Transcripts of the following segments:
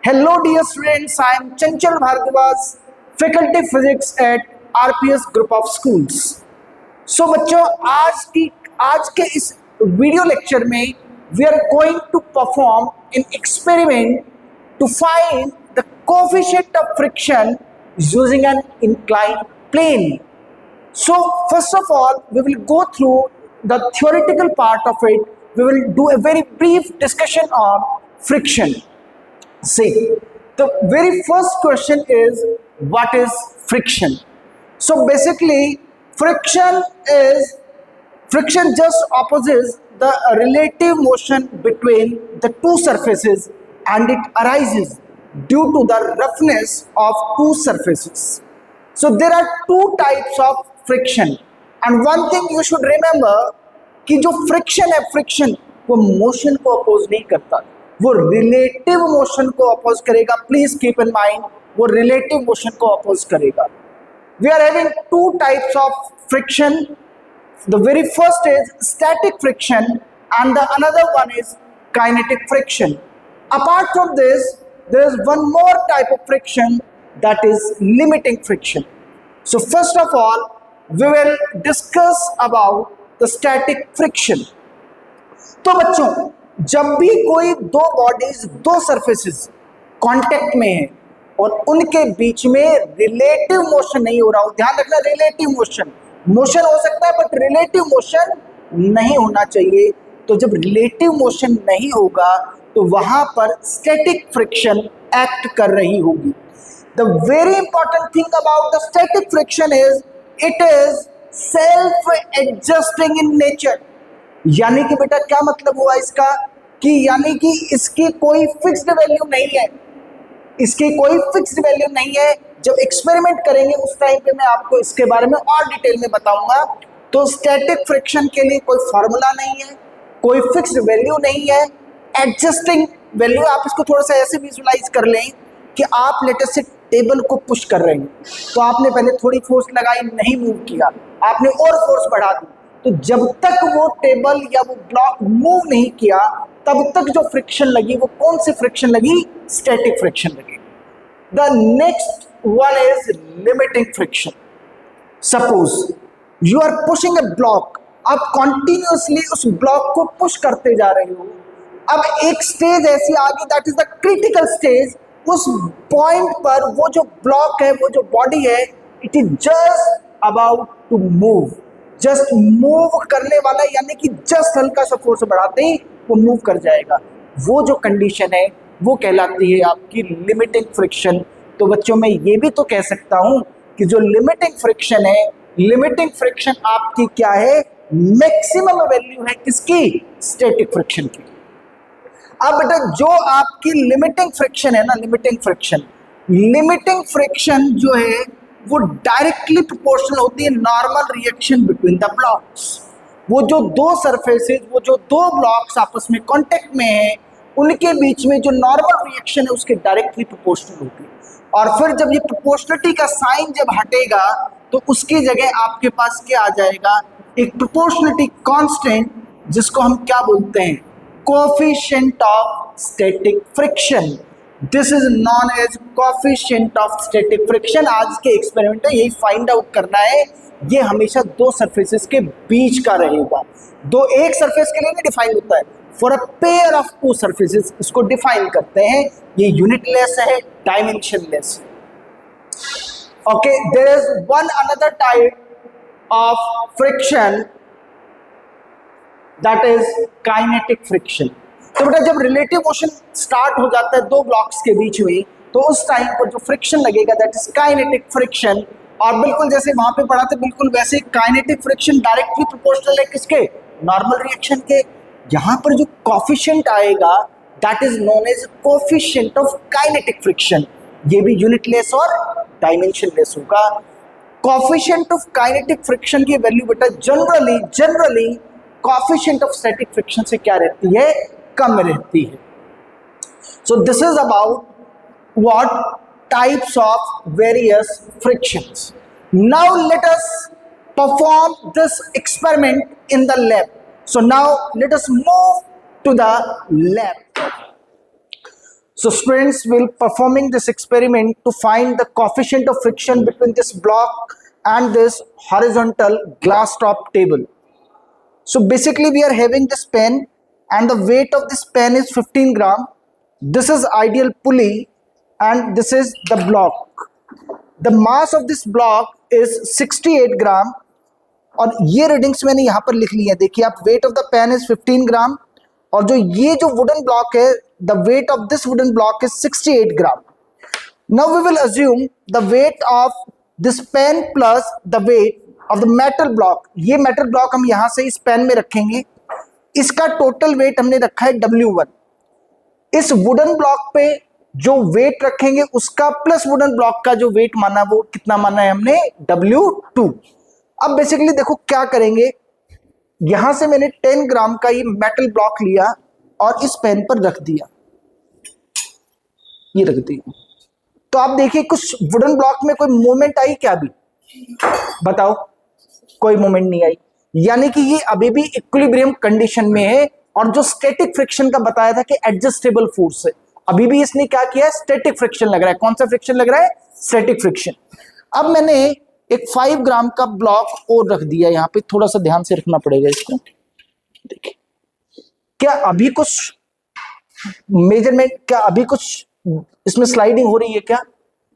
Hello dear students, I am Chanchal Bhardwaj, Faculty Physics at RPS Group of Schools. So बच्चों आज के इस video lecture में we are going to perform an experiment to find the coefficient of friction using an inclined plane. So first of all, we will go through the theoretical part of it. We will do a very brief discussion on friction. See, the very first question is, what is friction? So basically, friction just opposes the relative motion between the two surfaces, and it arises due to the roughness of two surfaces. So there are two types of friction, and one thing you should remember कि जो friction है, friction वो motion को oppose नहीं करता, वो relative motion को oppose करेगा. प्लीज कीप इन माइंड, वो रिलेटिव मोशन को अपोज करेगा. We are having two types of friction. The very first is static friction and the another one is kinetic friction. Apart from this there is one more type of friction, that is limiting friction. So first of all we will discuss about the static friction. तो बच्चों, जब भी कोई दो bodies, दो surfaces contact में है और उनके बीच में रिलेटिव मोशन नहीं हो रहा हो, ध्यान रखना, रिलेटिव मोशन हो सकता है बट रिलेटिव मोशन नहीं होना चाहिए. तो जब रिलेटिव मोशन नहीं होगा तो वहां पर स्टैटिक फ्रिक्शन एक्ट कर रही होगी. The very important thing about the static friction is it is self adjusting in nature. यानी कि बेटा क्या मतलब हुआ इसका, कि यानी कि इसकी कोई फिक्स्ड वैल्यू नहीं है, इसकी कोई फिक्स्ड वैल्यू नहीं है. जब एक्सपेरिमेंट करेंगे उस टाइम पे मैं आपको इसके बारे में और डिटेल में बताऊंगा. तो स्टैटिक फ्रिक्शन के लिए कोई फार्मूला नहीं है, कोई फिक्स्ड वैल्यू नहीं है. एडजस्टिंग वैल्यू, आप इसको थोड़ा सा ऐसे विजुलाइज कर लें कि आप लेटेस्ट से टेबल को पुश कर रहे हैं, तो आपने पहले थोड़ी फोर्स लगाई, नहीं मूव किया, आपने और फोर्स बढ़ा दी, तो जब तक वो टेबल या वो ब्लॉक मूव नहीं किया तब तक जो फ्रिक्शन लगी वो कौन सी फ्रिक्शन लगी, स्टैटिक फ्रिक्शन लगी. The next one is limiting friction. Suppose you are pushing a block, आप कॉन्टिन्यूसली उस ब्लॉक को पुश करते जा रहे हो. अब एक स्टेज ऐसी आ गई, that is the critical stage. उस पॉइंट पर वो जो ब्लॉक है, वो जो बॉडी है, it is just about to move, just move करने वाला, यानी कि जस्ट हल्का सा फोर्स बढ़ाते ही वो मूव कर जाएगा. वो जो कंडीशन है वो कहलाती है आपकी लिमिटिंग फ्रिक्शन. तो बच्चों, मैं ये भी तो कह सकता हूं कि जो लिमिटिंग फ्रिक्शन है, लिमिटिंग फ्रिक्शन आपकी क्या है, मैक्सिमम वैल्यू है किसकी, स्टैटिक फ्रिक्शन की. अब बेटा जो आपकी लिमिटिंग फ्रिक्शन है ना, लिमिटिंग फ्रिक्शन जो है वो डायरेक्टली प्रोपोर्शनल होती है normal reaction between the blocks. वो जो दो सरफेसेस, वो जो दो ब्लॉक्स आपस में कांटेक्ट में हैं, उनके बीच में जो नॉर्मल रिएक्शन है उसके डायरेक्टली प्रोपोर्शनल होती है. और फिर जब ये प्रोपोर्शनलिटी का साइन जब हटेगा तो उसकी जगह आपके पास क्या आ जाएगा, एक प्रोपोर्शनलिटी कांस्टेंट, जिसको हम क्या बोलते हैं, coefficient of static friction. This is known as coefficient of static friction. आज के एक्सपेरिमेंट में यही फाइंड आउट करना है. ये हमेशा दो सरफेसेस के बीच का रहेगा. दो एक सरफेस के लिए नहीं डिफाइन होता है, for a pair of two surfaces इसको डिफाइन करते हैं. ये यूनिटलेस है, dimensionless. Okay, there is one another type of friction, that is kinetic friction. तो बेटा जब रिलेटिव मोशन स्टार्ट हो जाता है दो ब्लॉक्स के बीच में, तो उस टाइम पर जो फ्रिक्शन लगेगा दैट इज काइनेटिक फ्रिक्शन. और बिल्कुल जैसे वहां पे पढ़ा था, बिल्कुल वैसे काइनेटिक फ्रिक्शन डायरेक्टली प्रोपोर्शनल है किसके, नॉर्मल रिएक्शन के. यहाँ पर जो कोएफिशिएंट आएगा that is known as coefficient of kinetic friction. ये भी यूनिटलेस और डायमेंशनलेस होगा. कोएफिशिएंट ऑफ काइनेटिक फ्रिक्शन की वैल्यू बेटा generally coefficient of static friction से क्या रहती है, कम रहती है. So this is about what types of various frictions. Now let us perform this experiment in the lab. So now let us move to the lab. So students will performing this experiment to find the coefficient of friction between this block and this horizontal glass top table. So basically we are having this pen and the weight of this pen is 15 gram. This is ideal pulley and this is the block. The mass of this block is 68 gram. और ये readings मैंने यहाँ पर लिख ली है, देखिए आप, weight of the pen is 15 gram और ये जो वुडन ब्लॉक है, the weight of this wooden block is 68 gram. Now we will assume the weight of this pen plus the weight of the metal block. ये metal block हम यहाँ से इस pen में रखेंगे, इसका टोटल वेट हमने रखा है W1. इस वुडन ब्लॉक पे जो वेट रखेंगे उसका प्लस वुडन ब्लॉक का जो वेट माना वो कितना माना है हमने, W2. अब बेसिकली देखो क्या करेंगे, यहां से मैंने 10 ग्राम का ये मेटल ब्लॉक लिया और इस पेन पर रख दिया, ये रख दिया. तो आप देखिए कुछ वुडन ब्लॉक में कोई मूवमेंट आई क्या? अभी बताओ, कोई मूवमेंट नहीं आई, यानी कि ये अभी भी इक्विलिब्रियम कंडीशन में है. और जो स्टैटिक फ्रिक्शन का बताया था कि एडजस्टेबल फोर्स है, अभी भी इसने क्या किया है, स्टैटिक फ्रिक्शन लग रहा है. कौन सा फ्रिक्शन लग रहा है? Static friction. अब मैंने एक 5 ग्राम का ब्लॉक और रख दिया यहाँ पे, थोड़ा सा ध्यान से रखना पड़ेगा इसको. देखिए क्या अभी कुछ मेजरमेंट, क्या अभी कुछ इसमें स्लाइडिंग हो रही है क्या?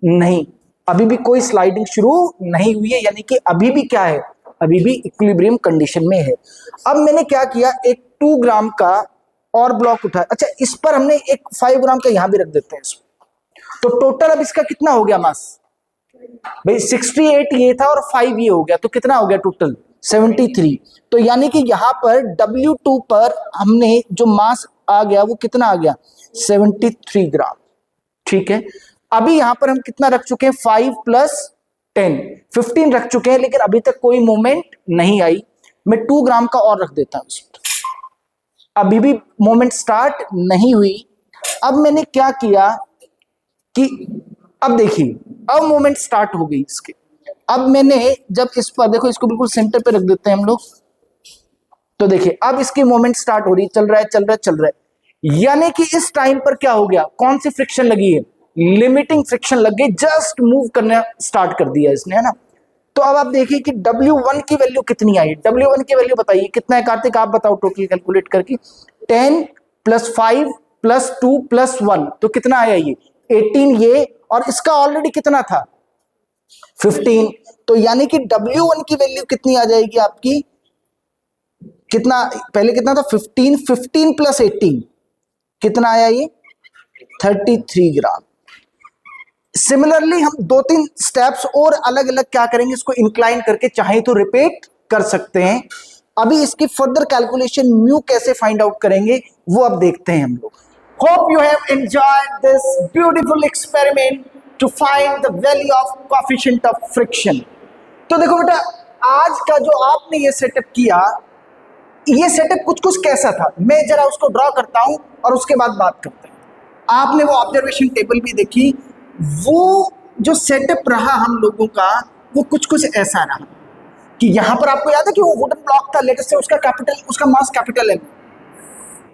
नहीं, अभी भी कोई स्लाइडिंग शुरू नहीं हुई है, यानी कि अभी भी क्या है, अभी भी इक्विलिब्रियम कंडीशन में है. अब मैंने क्या किया, एक 2 ग्राम का और ब्लॉक उठाया. अच्छा, इस पर हमने एक 5 ग्राम का यहां भी रख देते हैं इसको. तो टोटल अब इसका कितना हो गया मास भाई? 68 ये था और 5 ये हो गया, तो कितना हो गया टोटल? 73. तो यानी कि यहां पर W2 पर हमने जो मास आ गया वो कितना आ गया? 73 ग्राम. ठीक है, अभी यहां पर हम कितना रख चुके हैं? 5 प्लस 10, 15 रख चुके हैं, लेकिन अभी तक कोई मूवमेंट नहीं आई. मैं 2 ग्राम का और रख देता हूं, अभी भी मूवमेंट स्टार्ट नहीं हुई. अब मैंने क्या किया कि अब देखिए, अब मूवमेंट स्टार्ट हो गई इसके. अब मैंने जब इस पर देखो, इसको बिल्कुल सेंटर पे रख देते हैं हम लोग, तो देखिए अब इसकी मूवमेंट स्टार्ट हो रही है, चल रहा है चल रहा है चल रहा है. यानी कि इस टाइम पर क्या हो गया, कौन सी फ्रिक्शन लगी है? लिमिटिंग फ्रिक्शन लग गई, जस्ट मूव करना स्टार्ट कर दिया इसने, है ना. तो अब आप देखिए कि W1 की वैल्यू कितनी आई. W1 की वैल्यू बताइए कितना है कार्तिक, आप बताओ टोटल कैलकुलेट करके. 10 प्लस 5 प्लस 2 प्लस 1, तो कितना आया ये? 18 ये, और इसका ऑलरेडी कितना था? 15. तो यानी कि W1 की वैल्यू कितनी आ जाएगी आपकी? कितना पहले कितना था? 15. 15 प्लस 18 कितना आया ये? 33 ग्राम. सिमिलरली हम 2-3 स्टेप्स और अलग अलग क्या करेंगे, इसको इंक्लाइन करके चाहे तो रिपीट कर सकते हैं. अभी इसकी फर्दर कैलकुलेशन म्यू कैसे फाइंड आउट करेंगे वो अब देखते हैं हम लोग. Hope you have enjoyed this beautiful experiment to find the value of coefficient of friction. तो देखो बेटा, आज का जो आपने ये सेटअप किया, ये सेटअप कुछ कुछ कैसा था, मैं जरा उसको ड्रॉ करता हूं और उसके बाद बात करते हैं. आपने वो ऑब्जर्वेशन टेबल भी देखी, वो जो सेटअप रहा हम लोगों का वो कुछ कुछ ऐसा रहा कि यहां पर आपको याद है कि वो वुडन ब्लॉक था, लेटेस्ट से उसका मास कैपिटल है,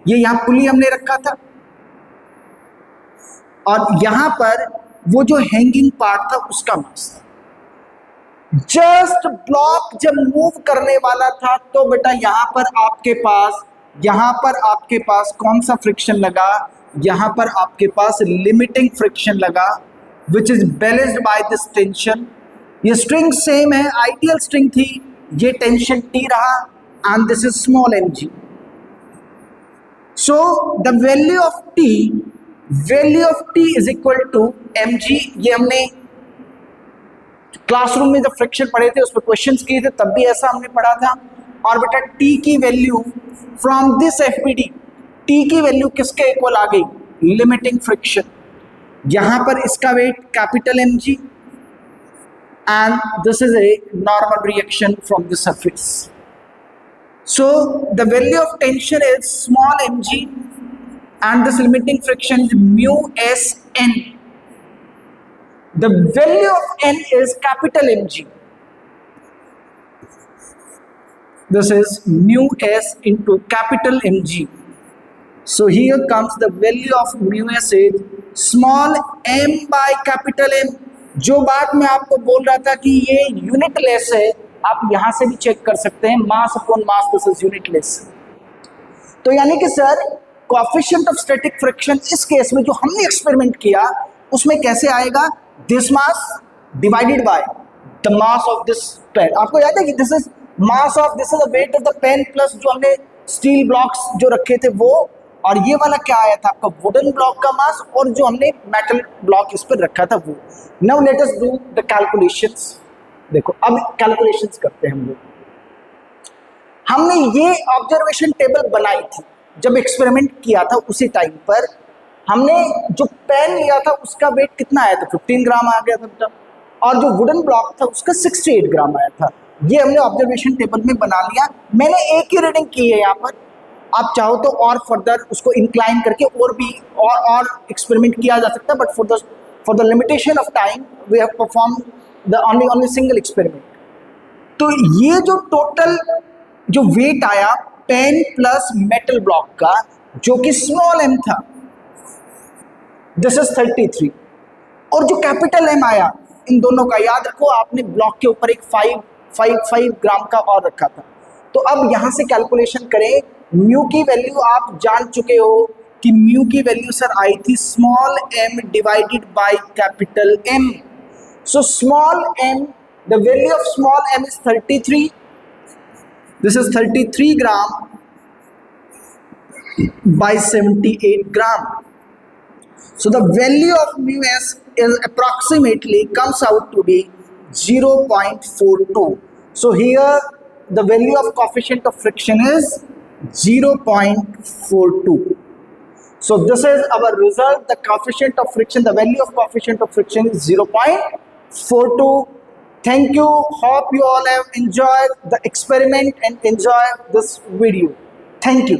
ये यहां पुली हमने रखा था, और यहां पर वो जो हैंगिंग पार्ट था उसका मास था. जस्ट ब्लॉक जब मूव करने वाला था तो बेटा यहां पर आपके पास कौन सा फ्रिक्शन लगा? यहां पर आपके पास लिमिटिंग फ्रिक्शन लगा, which is balanced by this tension. ये स्ट्रिंग सेम है, आइडियल स्ट्रिंग थी, ये टेंशन T रहा, and this is small mg. So the value of T is equal to mg. ये हमने क्लासरूम में जब फ्रिक्शन पढ़े थे उस पर क्वेश्चंस किए थे, तब भी ऐसा हमने पढ़ा था. और बेटा T की value from this FPD, T की वैल्यू किसके इक्वल आ गई? Limiting friction. यहां पर इसका weight capital mg and this is a normal reaction from the surface. So the value of tension is small mg and this limiting friction is mu s n. The value of n is capital Mg. This is mu s into capital Mg. So here comes the value of mu s is small m by capital M. जो बात मैं आपको बोल रहा था कि ये unit less है, आप यहां से भी चेक कर सकते हैं, mass upon mass this is unitless. तो यानी कि sir coefficient of static friction इस केस में जो हमने एक्सपेरिमेंट किया उसमें कैसे आएगा, this mass divided by the mass of this pen. आपको याद है कि this is mass of, this is the weight of the pen plus जो हमने स्टील ब्लॉक्स जो रखे थे वो, और ये वाला क्या आया था आपका वुडन ब्लॉक का मास, और जो हमने मेटल ब्लॉक इस पर रखा था वो। Now let us do the calculations. देखो अब कैलकुलेशंस करते हैं हम लोग। हमने ये ऑब्जर्वेशन टेबल बनाई थी जब एक्सपेरिमेंट किया था, उसी टाइम पर हमने जो पेन लिया था उसका वेट कितना आया था, 15 ग्राम आ गया था, और जो वुडन ब्लॉक था उसका 68 ग्राम आया था। ये हमने ऑब्जर्वेशन टेबल में बना लिया। मैंने एक ही रीडिंग की है यहाँ पर, आप चाहो तो और फर्दर उसको इंक्लाइन करके और भी और एक्सपेरिमेंट किया जा सकता है, but for the limitation of time we have perform the only single experiment. तो ये जो टोटल जो वेट आया पेन प्लस मेटल ब्लॉक का, जो कि स्मॉल m था, दिस इज 33, और जो कैपिटल M आया इन दोनों का, याद रखो आपने ब्लॉक के ऊपर एक 5 ग्राम का और रखा था। तो अब यहां से कैलकुलेशन करें, म्यू की वैल्यू आप जान चुके हो कि म्यू की वैल्यू सर आई थी small m divided by capital M। So small m, the value of small m is 33, this is 33 gram by 78 gram. So the value of mu s is approximately comes out to be 0.42. So here the value of coefficient of friction is 0.42. So this is our result. The coefficient of friction, the value of coefficient of friction is 0.42. Thank you. Hope you all have enjoyed the experiment and enjoy this video. Thank you.